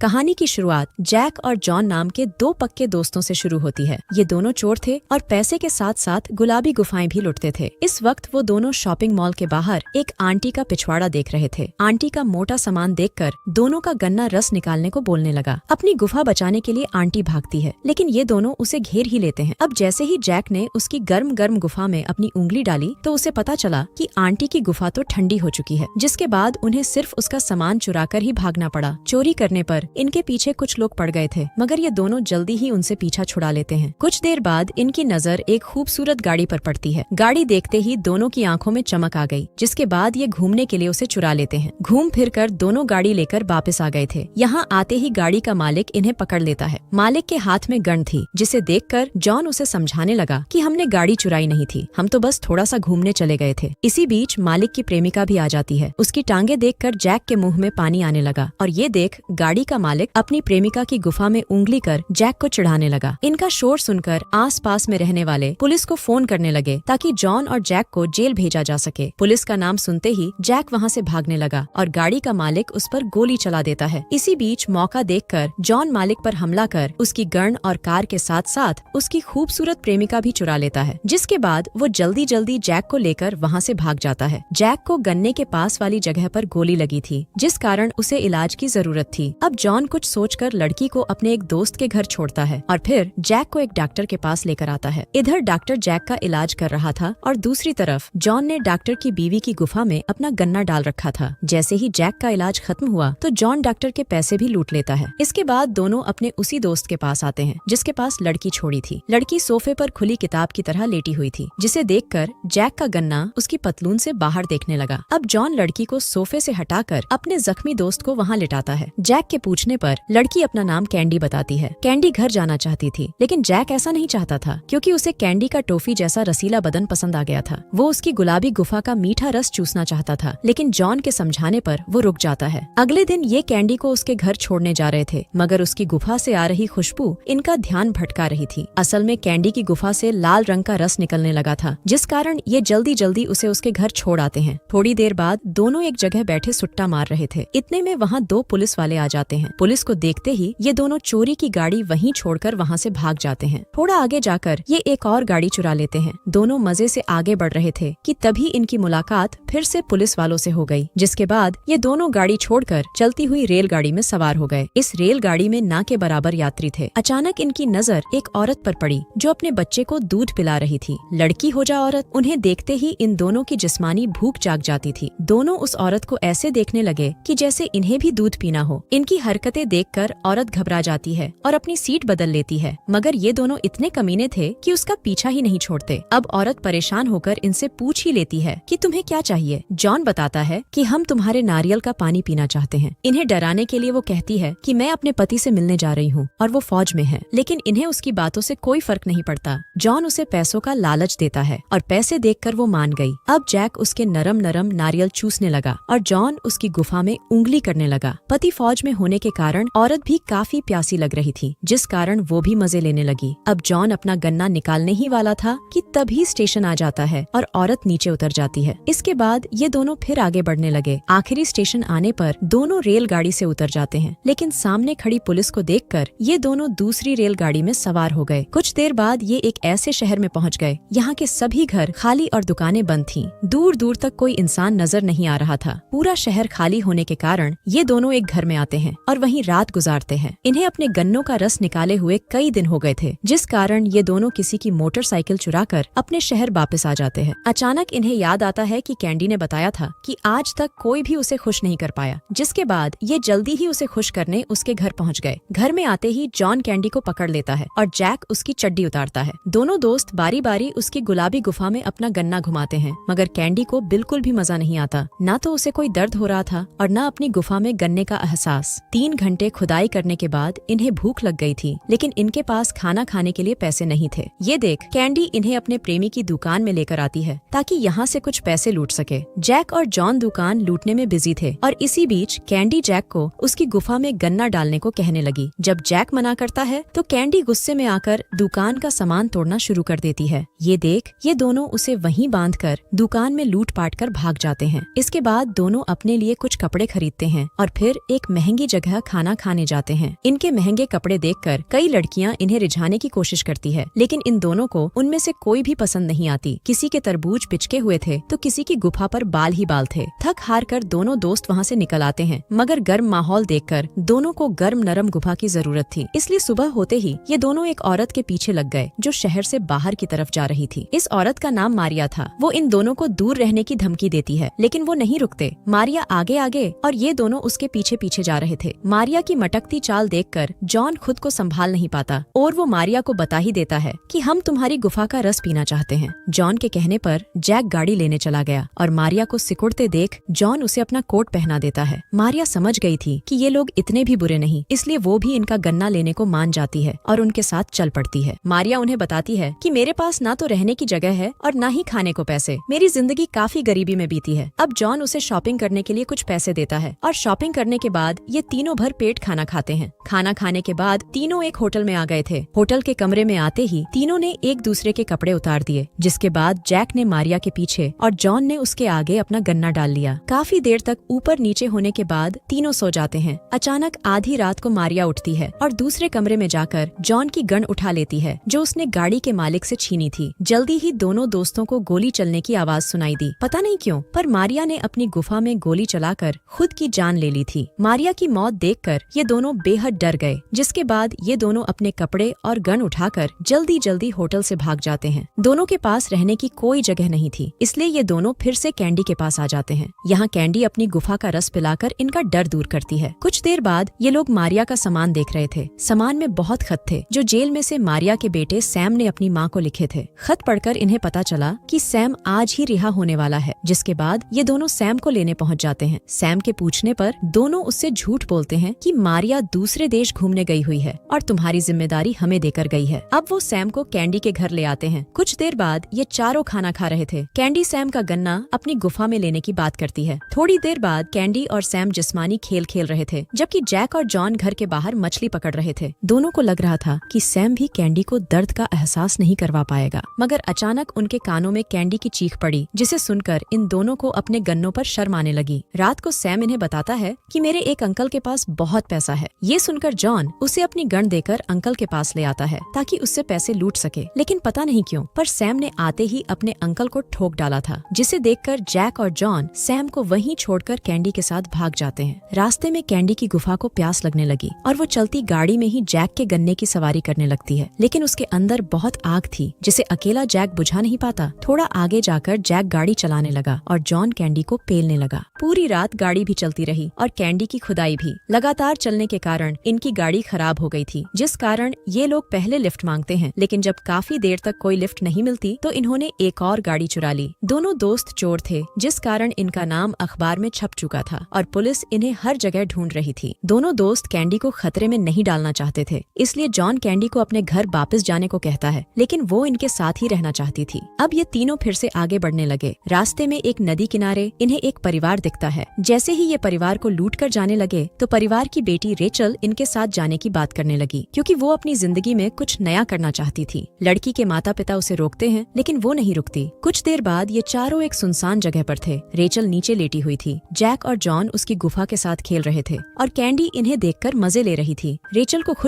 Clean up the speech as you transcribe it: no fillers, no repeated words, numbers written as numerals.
कहानी की शुरुआत जैक और जॉन नाम के दो पक्के दोस्तों से शुरू होती है। ये दोनों चोर थे और पैसे के साथ साथ गुलाबी गुफाएं भी लुटते थे। इस वक्त वो दोनों शॉपिंग मॉल के बाहर एक आंटी का पिछवाड़ा देख रहे थे। आंटी का मोटा सामान देखकर दोनों का गन्ना रस निकालने को बोलने लगा। अपनी गुफा बचाने के लिए आंटी भागती है, लेकिन ये दोनों उसे घेर ही लेते हैं। अब जैसे ही जैक ने उसकी गर्म गर्म गुफा में अपनी उंगली डाली तो उसे पता चला कि आंटी की गुफा तो ठंडी हो चुकी है, जिसके बाद उन्हें सिर्फ उसका सामान चुराकर ही भागना पड़ा। चोरी करने पर इनके पीछे कुछ लोग पड़ गए थे, मगर ये दोनों जल्दी ही उनसे पीछा छुड़ा लेते हैं। कुछ देर बाद इनकी नजर एक खूबसूरत गाड़ी पर पड़ती है। गाड़ी देखते ही दोनों की आंखों में चमक आ गई, जिसके बाद ये घूमने के लिए उसे चुरा लेते हैं। घूम फिर कर दोनों गाड़ी लेकर वापस आ गए थे। यहाँ आते ही गाड़ी का मालिक इन्हें पकड़ लेता है। मालिक के हाथ में गन थी, जिसे देखकर जॉन उसे समझाने लगा कि हमने गाड़ी चुराई नहीं थी, हम तो बस थोड़ा सा घूमने चले गए थे। इसी बीच मालिक की प्रेमिका भी आ जाती है। उसकी टांगे देखकर जैक के मुंह में पानी आने लगा और ये देख गाड़ी का मालिक अपनी प्रेमिका की गुफा में उंगली कर जैक को चिढ़ाने लगा। इनका शोर सुनकर आसपास में रहने वाले पुलिस को फोन करने लगे ताकि जॉन और जैक को जेल भेजा जा सके। पुलिस का नाम सुनते ही जैक वहाँ से भागने लगा और गाड़ी का मालिक उस पर गोली चला देता है। इसी बीच मौका देखकर जॉन मालिक पर हमला कर उसकी गन और कार के साथ साथ उसकी खूबसूरत प्रेमिका भी चुरा लेता है, जिसके बाद वो जल्दी जल्दी जैक को लेकर वहाँ से भाग जाता है। जैक को गन्ने के पास वाली जगह पर गोली लगी थी, जिस कारण उसे इलाज की जरूरत थी। अब जॉन कुछ सोचकर लड़की को अपने एक दोस्त के घर छोड़ता है और फिर जैक को एक डॉक्टर के पास लेकर आता है। इधर डॉक्टर जैक का इलाज कर रहा था और दूसरी तरफ जॉन ने डॉक्टर की बीवी की गुफा में अपना गन्ना डाल रखा था। जैसे ही जैक का इलाज खत्म हुआ तो जॉन डॉक्टर के पैसे भी लूट लेता है। इसके बाद दोनों अपने उसी दोस्त के पास आते हैं जिसके पास लड़की छोड़ी थी। लड़की सोफे पर खुली किताब की तरह लेटी हुई थी, जिसे देखकर जैक का गन्ना उसकी पतलून से बाहर देखने लगा। अब जॉन लड़की को सोफे से हटाकर अपने जख्मी दोस्त को वहाँ लिटाता है। जैक के पूछने पर लड़की अपना नाम कैंडी बताती है। कैंडी घर जाना चाहती थी, लेकिन जैक ऐसा नहीं चाहता था, क्योंकि उसे कैंडी का टॉफी जैसा रसीला बदन पसंद आ गया था। वो उसकी गुलाबी गुफा का मीठा रस चूसना चाहता था, लेकिन जॉन के समझाने पर वो रुक जाता है। अगले दिन ये कैंडी को उसके घर छोड़ने जा रहे थे, मगर उसकी गुफा से आ रही खुशबू इनका ध्यान भटका रही थी। असल में कैंडी की गुफा से लाल रंग का रस निकलने लगा था, जिस कारण ये जल्दी जल्दी उसे उसके घर छोड़ आते हैं। थोड़ी देर बाद दोनों एक जगह बैठे सुट्टा मार रहे थे। इतने में वहाँ दो पुलिस वाले आ जाते हैं। पुलिस को देखते ही ये दोनों चोरी की गाड़ी वहीं छोड़कर वहाँ से भाग जाते हैं। थोड़ा आगे जाकर ये एक और गाड़ी चुरा लेते हैं। दोनों मजे से आगे बढ़ रहे थे कि तभी इनकी मुलाकात फिर से पुलिस वालों से हो गई, जिसके बाद ये दोनों गाड़ी छोड़कर चलती हुई रेलगाड़ी में सवार हो गए। इस रेलगाड़ी में ना के बराबर यात्री थे। अचानक इनकी नजर एक औरत पर पड़ी जो अपने बच्चे को दूध पिला रही थी। लड़की हो जा औरत। उन्हें देखते ही इन दोनों की जिस्मानी भूख जाग जाती थी। दोनों उस औरत को ऐसे देखने लगे कि जैसे इन्हें भी दूध पीना हो। इनकी हरकतें देखकर औरत घबरा जाती है और अपनी सीट बदल लेती है, मगर ये दोनों इतने कमीने थे कि उसका पीछा ही नहीं छोड़ते। अब औरत परेशान होकर इनसे पूछ ही लेती है कि तुम्हें क्या चाहिए। जॉन बताता है कि हम तुम्हारे नारियल का पानी पीना चाहते हैं। इन्हें डराने के लिए वो कहती है कि मैं अपने पति से मिलने जा रही हूँ और वो फौज में है, लेकिन इन्हें उसकी बातों से कोई फर्क नहीं पड़ता। जॉन उसे पैसों का लालच देता है और पैसे देखकर वो मान गई। अब जैक उसके नरम नरम नारियल चूसने लगा और जॉन उसकी गुफा में उंगली करने लगा। पति फौज में होने के कारण औरत भी काफी प्यासी लग रही थी, जिस कारण वो भी मजे लेने लगी। अब जॉन अपना गन्ना निकालने ही वाला था कि तभी स्टेशन आ जाता है और औरत नीचे उतर जाती है। इसके बाद ये दोनों फिर आगे बढ़ने लगे। आखिरी स्टेशन आने पर दोनों रेलगाड़ी से उतर जाते हैं, लेकिन सामने खड़ी पुलिस को देखकर ये दोनों दूसरी रेलगाड़ी में सवार हो गए। कुछ देर बाद ये एक ऐसे शहर में पहुंच गए यहाँ के सभी घर खाली और दुकानें बंद थीं। दूर दूर तक कोई इंसान नजर नहीं आ रहा था। पूरा शहर खाली होने के कारण ये दोनों एक घर में आते हैं और वहीं रात गुजारते हैं। इन्हें अपने गन्नों का रस निकाले हुए कई दिन हो गए थे, जिस कारण ये दोनों किसी की मोटरसाइकिल चुराकर अपने शहर वापस आ जाते हैं। अचानक इन्हें याद आता है कि कैंडी ने बताया था कि आज तक कोई भी उसे खुश नहीं कर पाया, जिसके बाद ये जल्दी ही उसे खुश करने उसके घर पहुंच गए। घर में आते ही जॉन कैंडी को पकड़ लेता है और जैक उसकी चड्डी उतारता है। दोनों दोस्त बारी बारी उसकी गुलाबी गुफा में अपना गन्ना घुमाते हैं, मगर कैंडी को बिल्कुल भी मजा नहीं आता। ना तो उसे कोई दर्द हो रहा था और न अपनी गुफा में गन्ने का एहसास। 3 घंटे खुदाई करने के बाद इन्हें भूख लग गई थी, लेकिन इनके पास खाना खाने के लिए पैसे नहीं थे। ये देख कैंडी इन्हें अपने प्रेमी की दुकान में लेकर आती है ताकि यहाँ से कुछ पैसे लूट सके। जैक और जॉन दुकान लूटने में बिजी थे और इसी बीच कैंडी जैक को उसकी गुफा में गन्ना डालने को कहने लगी। जब जैक मना करता है तो कैंडी गुस्से में आकर दुकान का सामान तोड़ना शुरू कर देती है। ये देख ये दोनों उसे वहीं बांधकर दुकान में लूट पाट कर भाग जाते हैं। इसके बाद दोनों अपने लिए कुछ कपड़े खरीदते हैं और फिर एक महंगी जगह जगह खाना खाने जाते हैं। इनके महंगे कपड़े देखकर कई लड़कियां इन्हें रिझाने की कोशिश करती है, लेकिन इन दोनों को उनमें से कोई भी पसंद नहीं आती। किसी के तरबूज पिचके हुए थे तो किसी की गुफा पर बाल ही बाल थे। थक हार कर दोनों दोस्त वहाँ से निकल आते हैं, मगर गर्म माहौल देखकर दोनों को गर्म नरम गुफा की जरूरत थी। इसलिए सुबह होते ही ये दोनों एक औरत के पीछे लग गए जो शहर से बाहर की तरफ जा रही थी। इस औरत का नाम मारिया था। वो इन दोनों को दूर रहने की धमकी देती है, लेकिन वो नहीं रुकते। मारिया आगे आगे और ये दोनों उसके पीछे पीछे जा रहे थे। मारिया की मटकती चाल देखकर जॉन खुद को संभाल नहीं पाता और वो मारिया को बता ही देता है कि हम तुम्हारी गुफा का रस पीना चाहते हैं। जॉन के कहने पर जैक गाड़ी लेने चला गया और मारिया को सिकुड़ते देख जॉन उसे अपना कोट पहना देता है। मारिया समझ गई थी कि ये लोग इतने भी बुरे नहीं, इसलिए वो भी इनका गन्ना लेने को मान जाती है और उनके साथ चल पड़ती है। मारिया उन्हें बताती है कि मेरे पास ना तो रहने की जगह है और ना ही खाने को पैसे। मेरी जिंदगी काफी गरीबी में बीती है। अब जॉन उसे शॉपिंग करने के लिए कुछ पैसे देता है और शॉपिंग करने के बाद ये तीनों भर पेट खाना खाते हैं। खाना खाने के बाद तीनों एक होटल में आ गए थे। होटल के कमरे में आते ही तीनों ने एक दूसरे के कपड़े उतार दिए, जिसके बाद जैक ने मारिया के पीछे और जॉन ने उसके आगे अपना गन्ना डाल लिया। काफी देर तक ऊपर नीचे होने के बाद तीनों सो जाते हैं। अचानक आधी रात को मारिया उठती है और दूसरे कमरे में जाकर जॉन की गन उठा लेती है जो उसने गाड़ी के मालिक से छीनी थी। जल्दी ही दोनों दोस्तों को गोली चलने की आवाज सुनाई दी। पता नहीं क्यों, पर मारिया ने अपनी गुफा में गोली चलाकर खुद की जान ले ली थी। मारिया की मौत देखकर ये दोनों बेहद डर गए, जिसके बाद ये दोनों अपने कपड़े और गन उठाकर जल्दी जल्दी होटल से भाग जाते हैं। दोनों के पास रहने की कोई जगह नहीं थी, इसलिए ये दोनों फिर से कैंडी के पास आ जाते हैं। यहाँ कैंडी अपनी गुफा का रस पिलाकर इनका डर दूर करती है। कुछ देर बाद ये लोग मारिया का सामान देख रहे थे। सामान में बहुत खत थे जो जेल में से मारिया के बेटे सैम ने अपनी माँ को लिखे थे। खत पढ़कर इन्हें पता चला कि सैम आज ही रिहा होने वाला है, जिसके बाद ये दोनों सैम को लेने पहुँच जाते हैं। सैम के पूछने पर दोनों उससे झूठ बोलते हैं कि मारिया दूसरे देश घूमने गई हुई है और तुम्हारी जिम्मेदारी हमें देकर गई है। अब वो सैम को कैंडी के घर ले आते हैं। कुछ देर बाद ये चारों खाना खा रहे थे। कैंडी सैम का गन्ना अपनी गुफा में लेने की बात करती है। थोड़ी देर बाद कैंडी और सैम जिस्मानी खेल खेल रहे थे, जबकि जैक और जॉन घर के बाहर मछली पकड़ रहे थे। दोनों को लग रहा था कि सैम भी कैंडी को दर्द का एहसास नहीं करवा पाएगा, मगर अचानक उनके कानों में कैंडी की चीख पड़ी, जिसे सुनकर इन दोनों को अपने गन्नों पर शर्म आने लगी। रात को सैम इन्हें बताता है कि मेरे एक अंकल के पास बहुत पैसा है। ये सुनकर जॉन उसे अपनी गन देकर अंकल के पास ले आता है ताकि उससे पैसे लूट सके, लेकिन पता नहीं क्यों पर सैम ने आते ही अपने अंकल को ठोक डाला था, जिसे देखकर जैक और जॉन सैम को वहीं छोड़कर कैंडी के साथ भाग जाते हैं। रास्ते में कैंडी की गुफा को प्यास लगने लगी और वो चलती गाड़ी में ही जैक के गन्ने की सवारी करने लगती है, लेकिन उसके अंदर बहुत आग थी जिसे अकेला जैक बुझा नहीं पाता। थोड़ा आगे जाकर जैक गाड़ी चलाने लगा और जॉन कैंडी को पेलने लगा। पूरी रात गाड़ी भी चलती रही और कैंडी की खुदाई भी। लगातार चलने के कारण इनकी गाड़ी खराब हो गई थी, जिस कारण ये लोग पहले लिफ्ट मांगते हैं, लेकिन जब काफी देर तक कोई लिफ्ट नहीं मिलती तो इन्होंने एक और गाड़ी चुरा ली। दोनों दोस्त चोर थे, जिस कारण इनका नाम अखबार में छप चुका था और पुलिस इन्हें हर जगह ढूंढ रही थी। दोनों दोस्त कैंडी को खतरे में नहीं डालना चाहते थे, इसलिए जॉन कैंडी को अपने घर वापस जाने को कहता है, लेकिन वो इनके साथ ही रहना चाहती थी। अब ये तीनों फिर से आगे बढ़ने लगे। रास्ते में एक नदी किनारे इन्हें एक परिवार दिखता है। जैसे ही ये परिवार को लूट कर जाने लगे तो परिवार की बेटी रेचल इनके साथ जाने की बात करने लगी, क्योंकि वो अपनी जिंदगी में कुछ नया करना चाहती थी। लड़की के माता पिता उसे रोकते हैं, लेकिन वो नहीं रुकती। कुछ देर बाद ये चारों एक सुनसान जगह पर थे। रेचल नीचे लेटी हुई थी। जैक और जॉन उसकी गुफा के साथ खेल रहे थे और कैंडी इन्हें देखकर मजे ले रही थी। रेचल को खुद